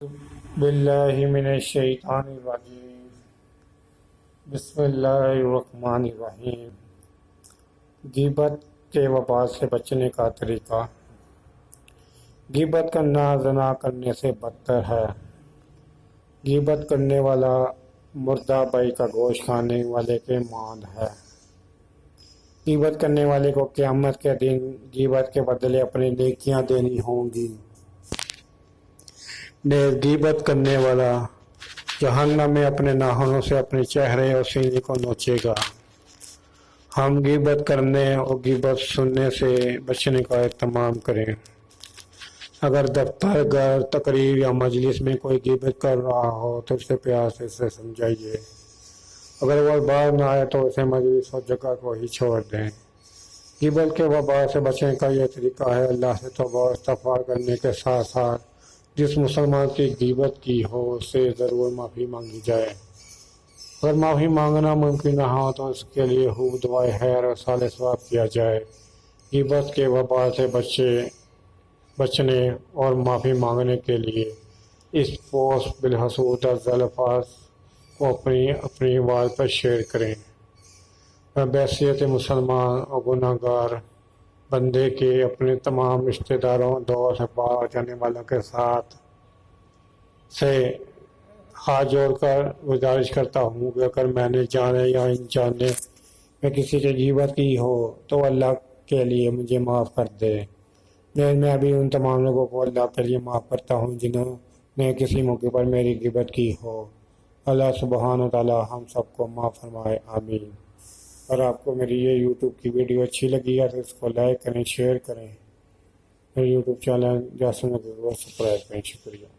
باللہ من الشیطان الرجیم بسم اللہ الرحمن الرحیم۔ غیبت کے وبال سے بچنے کا طریقہ۔ غیبت کرنا زنا کرنے سے بدتر ہے۔ غیبت کرنے والا مردہ بھائی کا گوشت کھانے والے کے ماند ہے۔ غیبت کرنے والے کو قیامت کے دن غیبت کے بدلے اپنی نیکیاں دینی ہوں گی۔ غیبت کرنے والا جہنم میں اپنے ناخنوں سے اپنے چہرے اور سینے کو نوچے گا۔ ہم غیبت کرنے اور غیبت سننے سے بچنے کا اہتمام کریں۔ اگر دفتر، گھر، تقریب یا مجلس میں کوئی غیبت کر رہا ہو تو اسے پیار سے اسے سمجھائیے۔ اگر وہ باہر نہ آئے تو اسے مجلس اور جگہ کو ہی چھوڑ دیں۔ غیبت کے وبال سے بچنے کا یہ طریقہ ہے: اللہ سے توبہ و استغفار کرنے کے ساتھ ساتھ جس مسلمان کی غیبت کی ہو اس سے ضرور معافی مانگی جائے۔ اگر معافی مانگنا ممکن نہ ہو تو اس کے لیے خوب دعائے خیر اور صالح ثواب کیا جائے۔ غیبت کے وبال سے بچنے اور معافی مانگنے کے لیے اس پوسٹ بالحسود افضل الفاظ کو اپنی آواز پر شیئر کریں۔ میں بحیثیت مسلمان اور گناہ گار بندے کے اپنے تمام رشتہ داروں، دوست، احباب، جانے والوں کے ساتھ سے ہاتھ جوڑ کر گزارش کرتا ہوں کہ اگر میں نے جانے یا انجانے میں کسی کی غیبت کی ہو تو اللہ کے لیے مجھے معاف کر دے۔ میں بھی ان تمام لوگوں کو اللہ کے لیے معاف کرتا ہوں جنہوں نے کسی موقع پر میری غیبت کی ہو۔ اللہ سبحانہ و تعالی ہم سب کو معاف فرمائے، آمین۔ اگر آپ کو میری یہ یوٹیوب کی ویڈیو اچھی لگی ہے تو اس کو لائک کریں، شیئر کریں۔ میرے یوٹیوب چینل جاسم کو سبسکرائب کریں۔ شکریہ۔